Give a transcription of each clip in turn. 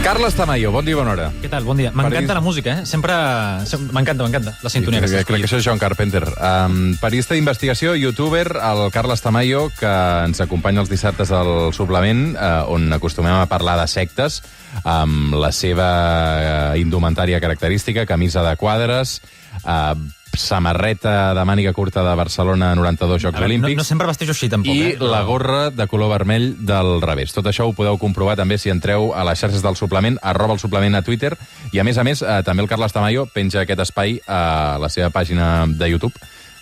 Carles Tamayo, bon dia, bona hora. Què tal? Bon dia. M'encanta la música, eh? Sempre... M'encanta la sintonia que estàs. Crec que això és John Carpenter. Periodista d'investigació, youtuber, el Carles Tamayo, que ens acompanya els dissabtes al suplement, on acostumem a parlar de sectes, amb la seva indumentària característica, camisa de quadres, samarreta de màniga curta de Barcelona 92 Jocs Olímpics. No sempre vesteixo així, tampoc. I la gorra de color vermell del revés. Tot això ho podeu comprovar també si entreu a les xarxes del suplement, @el suplement a Twitter. I a més, també el Carles Tamayo penja aquest espai a la seva pàgina de YouTube.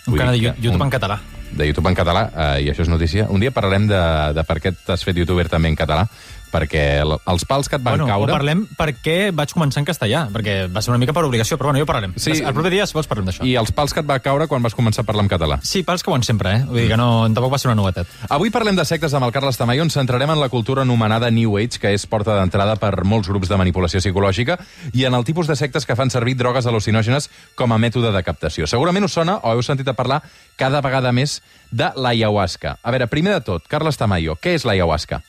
Un canal de YouTube en català. De YouTube en català, i això és notícia. Un dia parlarem de per què t'has fet youtuber també en català, perquè els pals que et van caure... O parlem per què vaig començar en castellà, perquè va ser una mica per obligació, però ja parlarem. Sí. El proper dia, si vols, parlem d'això. I els pals que et va caure quan vas començar a parlar en català. Sí, pals que ho han sempre, eh? Vull dir que tampoc va ser una novetat. Avui parlem de sectes amb el Carles Tamayo, ens centrarem en la cultura anomenada New Age, que és porta d'entrada per molts grups de manipulació psicològica, i en el tipus de sectes que fan servir drogues al·lucinògenes com a mètode de captació. Segurament us sona o heu sentit a parlar cada vegada més de l'ayahuasca. A veure, primer de tot, Carles Tamayo, què és l'ayahuasca?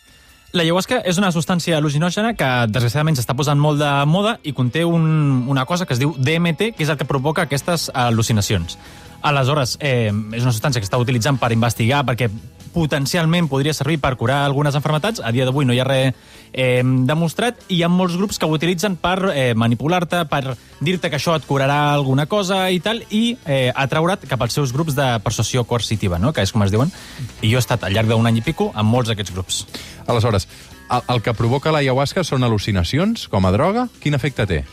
L'ayahuasca és una substància al·lucinògena que, desgraciadament, s'està posant molt de moda i conté una cosa que es diu DMT, que és el que provoca aquestes al·lucinacions. Aleshores, és una substància que està utilitzant per investigar, perquè potencialment podria servir per curar algunes malalties. A dia d'avui no hi ha res demostrat, i hi ha molts grups que ho utilitzen per manipular-te, per dir-te que això et curarà alguna cosa i tal, i atraure't cap als seus grups de persuasió coercitiva, no? Que és com es diuen. I jo he estat al llarg d'un any i pico amb molts d'aquests grups. Aleshores, el que provoca l'ayahuasca són al·lucinacions com a droga? Quin efecte té?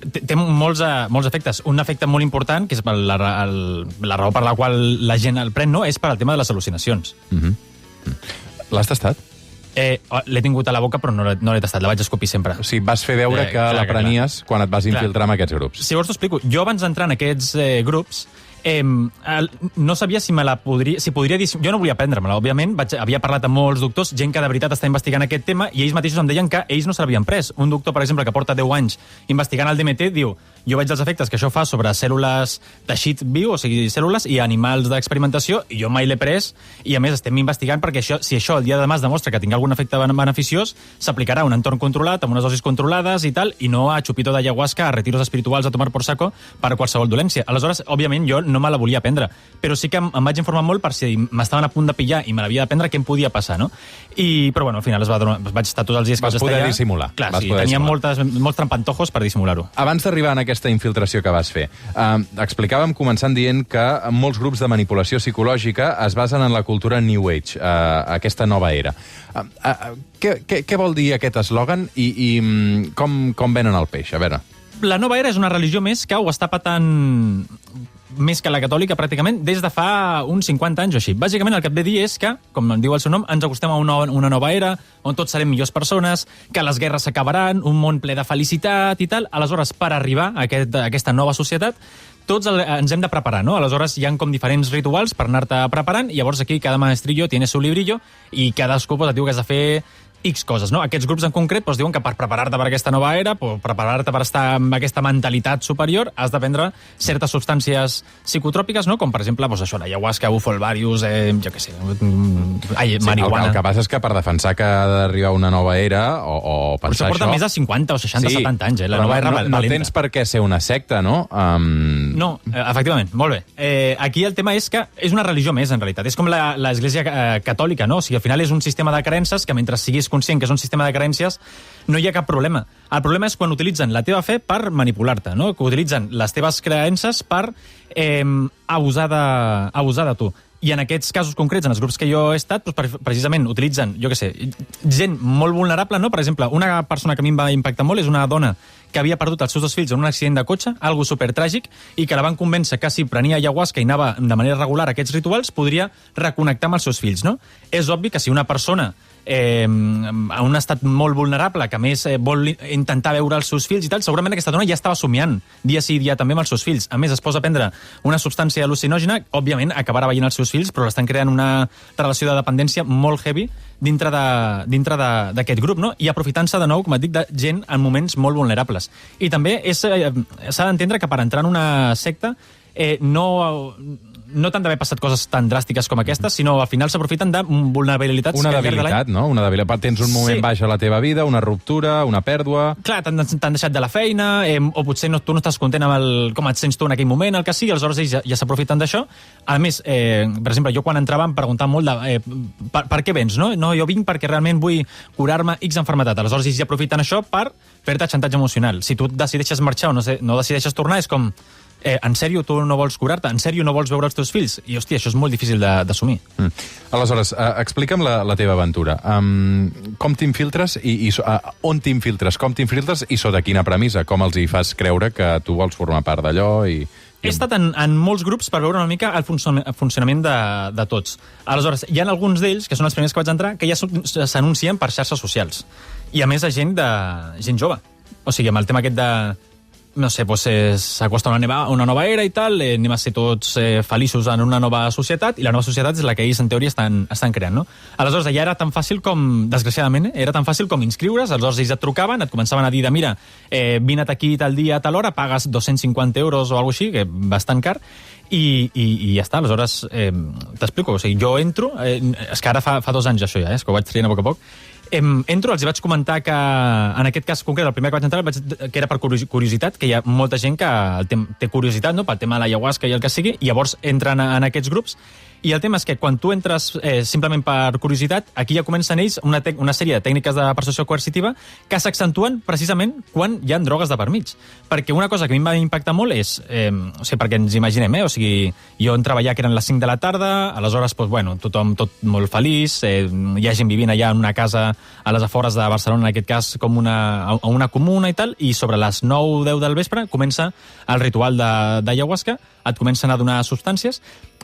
Té molts efectes. Un efecte molt important, que és la raó per la qual la gent el pren, no? És per al tema de les al·lucinacions. L'has tastat? L'he tingut a la boca, però no l'he tastat. La vaig escopir sempre. O sigui, vas fer veure que la prenies quan et vas infiltrar en aquests grups. Si vols t'ho explico. Jo, abans d'entrar en aquests grups, no sabia si podria dir... Jo no volia prendre-me-la, òbviament. Havia parlat amb molts doctors, gent que de veritat està investigant aquest tema, i ells mateixos em deien que ells no se l'havien pres. Un doctor, per exemple, que porta 10 anys investigant el DMT, diu: jo veig els efectes que això fa sobre cèl·lules teixit viu, o sigui, cèl·lules i animals d'experimentació, i jo mai l'he pres, i a més estem investigant perquè si això el dia de demà es demostra que tingui algun efecte beneficiós, s'aplicarà a un entorn controlat, amb unes dosis controlades i tal, i no a xupito d'ayahuasca, a retiros espirituals a tomar por saco per qualsevol dolència. Aleshores, òbviament, jo no me la volia prendre, però sí que em vaig informar molt per si m'estaven a punt de pillar i me l'havia de prendre, què em podia passar, no? Però bueno, al final vaig estar tots els dies que vaig estar allà. Vas poder dissimular. Clar, sí, tenia molts trampantojos per dissimular-ho. Abans d'arribar en aquesta infiltració que vas fer, explicàvem començant dient que molts grups de manipulació psicològica es basen en la cultura New Age, aquesta nova era. Què vol dir aquest eslògan i com venen el peix? A veure. La nova era és una religió més que ho està patant més que la catòlica, pràcticament, des de fa uns 50 anys o així. Bàsicament, el que et ve a dir és que, com diu el seu nom, ens acostem a una nova era, on tots serem millors persones, que les guerres s'acabaran, un món ple de felicitat i tal. Aleshores, per arribar a aquesta nova societat, tots ens hem de preparar, no? Aleshores, hi ha com diferents rituals per anar-te preparant, i llavors aquí cada maestrillo tiene su librillo, i cadascú et diu que has de fer X coses, no? Aquests grups en concret diuen que per preparar-te per aquesta nova era, per preparar-te per estar amb aquesta mentalitat superior, has de prendre certes substàncies psicotròpiques, no? Com, per exemple, això, l'ayahuasca, bufolvarius, jo què sé, marihuana. El que passa és que per defensar que ha d'arribar una nova era, o pensar això... Això porta més de 50 o 60, 70 anys, la nova era valenta. No tens per què ser una secta, no? No, efectivament, molt bé. Aquí el tema és que és una religió més, en realitat. És com l'església catòlica, no? O sigui, al final és un sistema de creences que, mentre siguis conscient que és un sistema de creences, no hi ha cap problema. El problema és quan utilitzen la teva fe per manipular-te, no? Que utilitzen les teves creences per abusar de tu. I en aquests casos concrets, en els grups que jo he estat, precisament utilitzen, jo què sé, gent molt vulnerable, no? Per exemple, una persona que a mi em va impactar molt és una dona que havia perdut els seus 2 fills en un accident de cotxe, algo supertràgic, i que la van convèncer que si prenia ayahuasca i anava de manera regular a aquests rituals, podria reconnectar amb els seus fills, no? És obvi que si una persona en un estat molt vulnerable, que a més vol intentar veure els seus fills i tal, segurament aquesta dona ja estava somiant dia sí dia també amb els seus fills. A més, es posa a prendre una substància al·lucinògena, òbviament acabarà veient els seus fills, però l'estan creant una relació de dependència molt heavy dintre d'aquest grup, no? I aprofitant-se de nou, com et dic, de gent en moments molt vulnerables. I també s'ha d'entendre que per entrar en una secta no no t'han d'haver passat coses tan dràstiques com aquestes, sinó al final s'aprofiten de vulnerabilitats. Una debilitat, no? Una debilitat. Tens un moment baix a la teva vida, una ruptura, una pèrdua... Clar, t'han deixat de la feina, o potser tu no estàs content amb com et sents tu en aquell moment, el que sigui, aleshores ells ja s'aprofiten d'això. A més, per exemple, jo quan entrava em preguntaven molt de per què vens, no? No, jo vinc perquè realment vull curar-me X enfermetat. Aleshores ells ja aprofiten això per fer-te xantatge emocional. Si tu decideixes marxar o no decideixes tornar, és com... en sèrio tu no vols curar-te? En sèrio no vols veure els teus fills? I, hòstia, això és molt difícil d'assumir. Aleshores, explica'm la teva aventura. Com t'infiltres i on t'infiltres? Com t'infiltres i sota quina premissa? Com els hi fas creure que tu vols formar part d'allò? He estat en molts grups per veure una mica el funcionament de tots. Aleshores, hi ha alguns d'ells, que són els primers que vaig entrar, que ja s'anuncien per xarxes socials. I a més a gent jove. O sigui, amb el tema aquest de... no sé, doncs s'acosta una nova era i tal, anem a ser tots feliços en una nova societat, i la nova societat és la que ells, en teoria, estan creant, no? Aleshores, allà era tan fàcil com, desgraciadament, era tan fàcil com inscriure's, aleshores ells et trucaven, et començaven a dir mira, vine aquí tal dia, tal hora, pagues 250 euros o alguna cosa així, que bastant car, i ja està, aleshores, t'explico, o sigui, jo entro, és que ara fa 2 anys això ja, és que ho vaig triant a poc a poc, entro, els vaig comentar que, en aquest cas concret, el primer que vaig entrar, que era per curiositat, que hi ha molta gent que té curiositat, no?, pel tema de l'ayahuasca i el que sigui, i llavors entren en aquests grups, i el tema és que quan tu entres simplement per curiositat, aquí ja comencen ells una sèrie de tècniques de persuasió coercitiva que s'accentuen precisament quan hi ha drogues de per mig. Perquè una cosa que a mi em va impactar molt és, o sigui, perquè ens imaginem, o sigui, jo entrava allà que eren les 5 de la tarda, aleshores, doncs, bueno, tothom tot molt feliç, hi ha gent vivint allà en una casa a les afores de Barcelona, en aquest cas, com una comuna i tal, i sobre les 9 o 10 del vespre comença el ritual d'ayahuasca, et comencen a donar substàncies.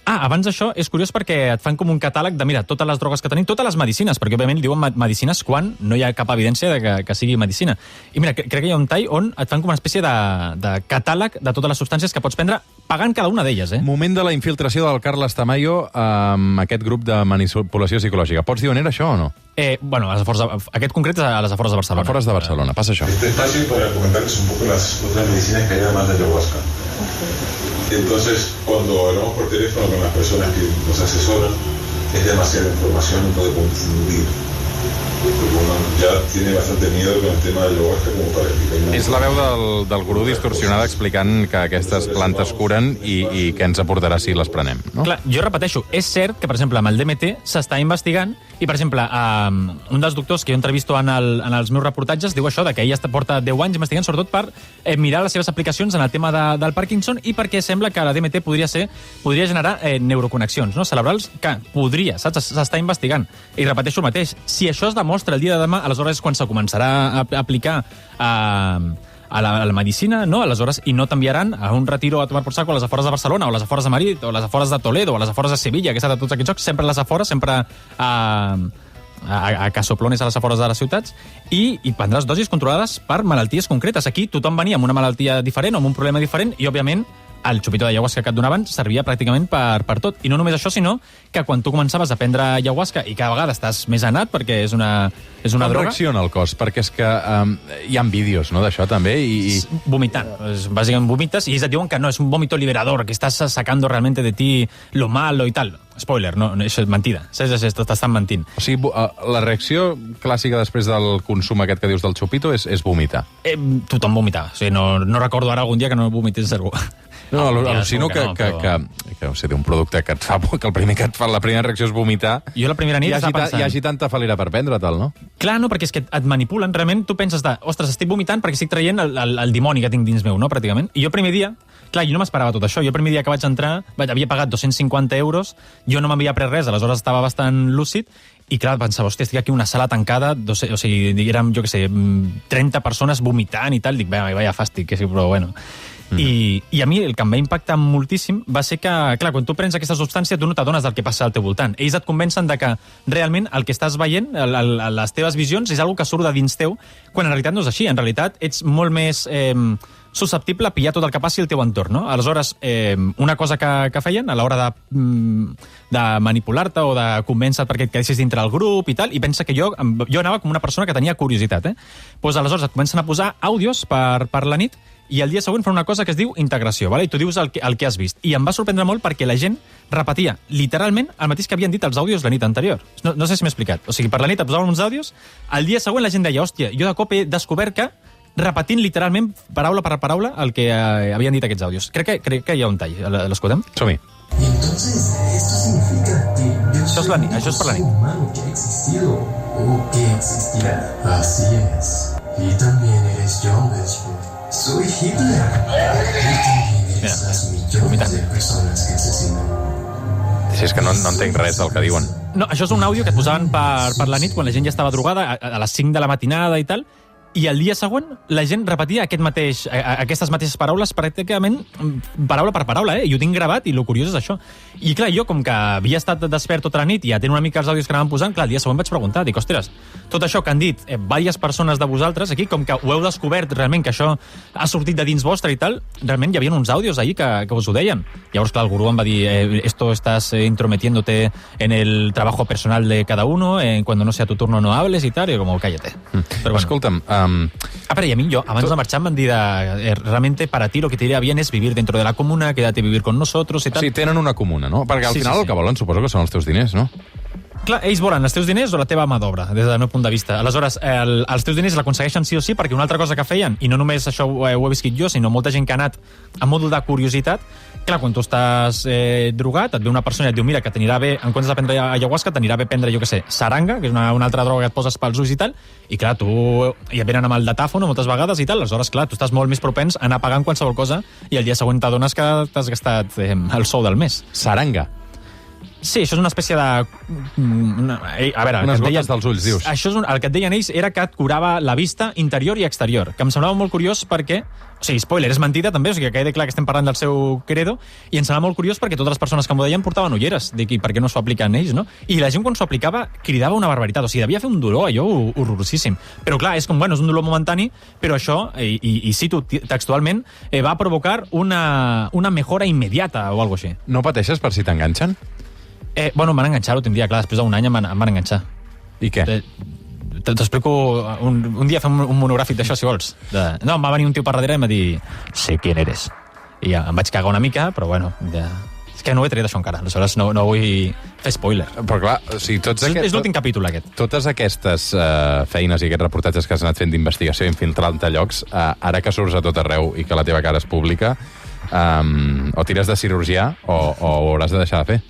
Abans d'això, és curiós perquè et fan com un catàleg de, mira, totes les drogues que tenim, totes les medicines, perquè òbviament diuen medicines quan no hi ha cap evidència de que sigui medicina. I mira, crec que hi ha un tall on et fan com una espècie de catàleg de totes les substàncies que pots prendre pagant cada una d'elles, Moment de la infiltració del Carles Tamayo amb aquest grup de manipulació psicològica. Pots dir on era això o no? Bueno, aquest concret és a les afores de Barcelona. Afores de Barcelona, passa això. Este espacio para comentarles un poco las otras medicinas que hay además de ayahuasca. Entonces, cuando hablamos por teléfono con las personas que nos asesoran, es demasiada información y puede confundir. Porque uno ya tiene bastante miedo con el tema de ayahuasca como para explicar. És la veu del gurú distorsionada explicant que aquestes plantes curen i què ens aportarà si les prenem, no? Clar, jo repeteixo, és cert que, per exemple, amb el DMT s'està investigant i, per exemple, un dels doctors que jo entrevisto en els meus reportatges diu això, que ell porta 10 anys investigant sobretot per mirar les seves aplicacions en el tema del Parkinson i perquè sembla que la DMT podria generar neuroconnexions, no?, cerebrals, que podria, saps? S'està investigant. I repeteixo el mateix, si això es demostra el dia de demà, aleshores és quan se començarà a aplicar a la medicina, no? Aleshores, i no t'enviaran a un retiro a tomar por saco a les afores de Barcelona, o a les afores de Madrid, o a les afores de Toledo, o a les afores de Sevilla, que s'ha de tots aquests jocs, sempre a les afores, sempre a casoplones a les afores de les ciutats, i prendràs dosis controlades per malalties concretes. Aquí tothom venia amb una malaltia diferent o amb un problema diferent, i, òbviament, el xupito d'ayahuasca que et donaven servia pràcticament per tot. I no només això, sinó que quan tu començaves a prendre ayahuasca i cada vegada estàs més anat perquè és una Com droga... reacciona el cos? Perquè és que hi ha vídeos, no?, d'això també. Vomitant. Bàsicament vomites i ells et diuen que no, és un vómito liberador, que estàs sacando realmente de ti lo malo i tal. Spoiler, no, això és mentida. T'estan mentint. O sigui, la reacció clàssica després del consum aquest que dius del xupito és vomitar. Tothom vomitava. O sigui, no recordo ara algun dia que no vomités algú. No, al·lucino que no sé, un producte que et fa por, que el primer que et fa, la primera reacció és vomitar. Jo la primera nit estava pensant... Hi hagi tanta falera per prendre-te'l, no? Clar, no, perquè és que et manipulen. Realment tu penses ostres, estic vomitant perquè estic traient el dimoni que tinc dins meu, no?, pràcticament. I jo el primer dia... Clar, jo no m'esperava tot això. Jo el primer dia que vaig entrar havia pagat 250 euros, jo no m'havia pres res, aleshores estava bastant lúcid, i clar, pensava, hòstia, estic aquí en una sala tancada, o sigui, érem, jo què sé, 30 persones vomitant i tal, dic, vaya fàstic, que sí, però bueno... I a mi el que em va impactar moltíssim va ser que, clar, quan tu prens aquesta substància tu no t'adones del que passa al teu voltant. Ells et convencen de que realment el que estàs veient, les teves visions, és una que surt de dins teu, quan en realitat no és així. En realitat ets molt més susceptible a pillar tot el que passi al teu entorn, no? Aleshores, una cosa que feien a l'hora de manipular-te o de convèncer perquè et quedessis dintre del grup i tal, i pensa que jo anava com una persona que tenia curiositat, Pues aleshores et comencen a posar àudios per la nit i el dia següent fan una cosa que es diu integració, vale? I tu dius el que has vist. I em va sorprendre molt perquè la gent repetia literalment el mateix que havien dit els àudios la nit anterior. No sé si m'he explicat. O sigui, per la nit et posaven uns àudios, el dia següent la gent deia, hòstia, jo de cop he descobert que repetint literalment, paraula per paraula, el que havien dit aquests àudios. Crec que hi ha un tall. L'escoltem? Som-hi. Y entonces, esto significa que yo Això és soy el això és per la ser nit. humano que ha existido o que existirá. Así es. Y también eres John Belsford. Soy Hitler. Y también eres las millones de personas que asesinan. Si és que no entenc res del que diuen. No, això és un àudio que et posaven per la nit quan la gent ja estava drogada, a les 5 de la matinada i tal, i el dia següent la gent repetia aquestes mateixes paraules pràcticament paraula per paraula, i ho tinc gravat, i el curiós és això. I clar, jo, com que havia estat despert tota la nit i atent una mica els àudios que anaven posant, clar, el dia següent vaig preguntar, dic, ostres, tot això que han dit diverses persones de vosaltres aquí, com que ho heu descobert realment, que això ha sortit de dins vostre i tal, realment hi havia uns àudios ahir que us ho deien. Llavors, clar, el gurú em va dir, esto estás intrometiéndote en el trabajo personal de cada uno, cuando no sea tu turno no hables y tal, i com, cállate. Però bueno. Escolta'm... Pero y a mí, abans de marxar, em van dir realmente para ti lo que te iría bien es vivir dentro de la comuna, quédate a vivir con nosotros y tal. Sí, tenen una comuna, no? Perquè al final sí. El que volen suposo que són els teus diners, no? Clar, ells volen els teus diners o la teva mà d'obra, des del meu punt de vista. Aleshores, els teus diners l'aconsegueixen sí o sí, perquè una altra cosa que feien, i no només això ho he viscut jo, sinó molta gent que ha anat a modo de curiositat, clar, quan tu estàs drogat, et ve una persona i et diu, mira, que t'anirà bé, en comptes de prendre ayahuasca, t'anirà bé prendre, jo què sé, saranga, que és una altra droga que et poses pels ulls i tal, i clar, tu ja venen amb el datàfon moltes vegades i tal, aleshores, clar, tu estàs molt més propens a anar pagant qualsevol cosa i el dia següent t'adones que t'has gastat el sou del mes. Saranga. Sí, això és una espècie de... A veure, unes gotes dels ulls, dius. Això és el que et deien ells era que et curava la vista interior i exterior, que em semblava molt curiós perquè... O sigui, spoiler, és mentida també, o sigui, que quedi clar que estem parlant del seu credo, i em semblava molt curiós perquè totes les persones que m'ho deien portaven ulleres. Dic, i per què no s'ho apliquen ells, no? I la gent quan s'ho aplicava cridava una barbaritat, o sigui, devia fer un dolor allò horrorosíssim. Però clar, és com, bueno, és un dolor momentani, però això, i cito textualment, va provocar una mejora inmediata o algo així. No pateixes per si t'enganxen? Bueno, em van enganxar, ho tindria clar, després d'un any em van enganxar. I què? T'explico un dia fem un monogràfic d'això, si vols. No, em va venir un tio per darrere i em va dir sé quién eres. I ja, em vaig cagar una mica, però bueno, ja... És que no ho he tret això encara, aleshores no vull fer spoiler. Però clar, o sigui, és l'últim capítol, aquest. Totes aquestes feines i aquests reportatges que has anat fent d'investigació i infiltrant-te llocs, ara que surts a tot arreu i que la teva cara és pública, o tires de cirurgià o ho hauràs de deixar de fer.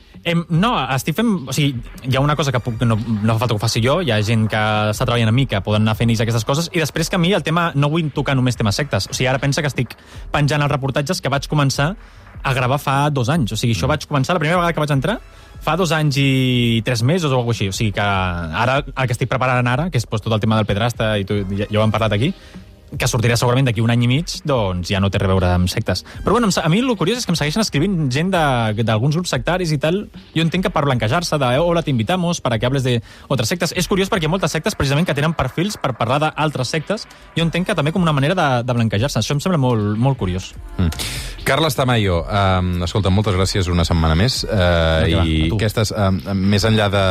No, estic fent... O sigui, hi ha una cosa que no fa falta que ho faci jo, hi ha gent que està treballant amb mi que poden anar fent aquestes coses, i després que a mi el tema no vull tocar només temes sectes. O sigui, ara pensa que estic penjant els reportatges que vaig començar a gravar fa 2 anys. O sigui, això vaig començar, la primera vegada que vaig entrar, fa 2 anys i 3 mesos o alguna cosa així. O sigui que ara, el que estic preparant ara, que és tot el tema del pedrasta, i ja ho hem parlat aquí, que sortirà segurament d'aquí 1 any i mig, doncs ja no té res a veure amb sectes. Però bueno, a mi el curiós és que em segueixen escrivint gent d'alguns grups sectaris i tal. Jo entenc que per blanquejar-se de hola, te invitamos para que hables de otras sectes. És curiós perquè hi ha moltes sectes precisament que tenen perfils per parlar d'altres sectes. Jo entenc que també com una manera de blanquejar-se. Això em sembla molt, molt curiós. Carles Tamayo, escolta, moltes gràcies una setmana més. I aquestes, més enllà de...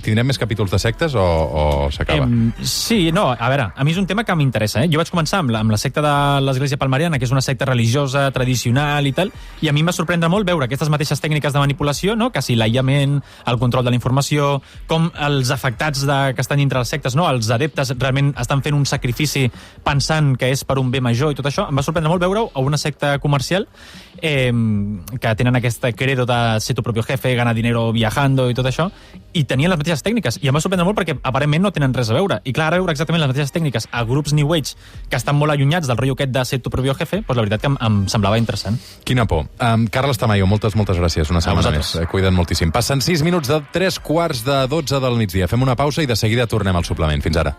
Tindrem més capítols de sectes o s'acaba? Sí, no, a veure, a mi és un tema que m'interessa, Jo vaig començar amb la secta de l'Església Palmariana, que és una secta religiosa, tradicional i tal, i a mi em va sorprendre molt veure aquestes mateixes tècniques de manipulació, no? Quasi l'aïllament, el control de la informació, com els afectats que estan dintre les sectes, no? Els adeptes realment estan fent un sacrifici pensant que és per un bé major i tot això. Em va sorprendre molt veure-ho a una secta comercial que tenen aquest credo de ser tu propio jefe, ganar dinero viajando i tot això, i tenien les mateixes tècniques. I em va sorprendre molt perquè aparentment no tenen res a veure. I clar, ara veure exactament les mateixes tècniques a grups New Age que estan molt allunyats del rotllo aquest de ser tu propio jefe, doncs la veritat que em semblava interessant. Quina por. Carles Tamayo, moltes gràcies una setmana més. Cuida't moltíssim. Passen 6 minuts de 3 quarts de 12 del migdia. Fem una pausa i de seguida tornem al suplement. Fins ara.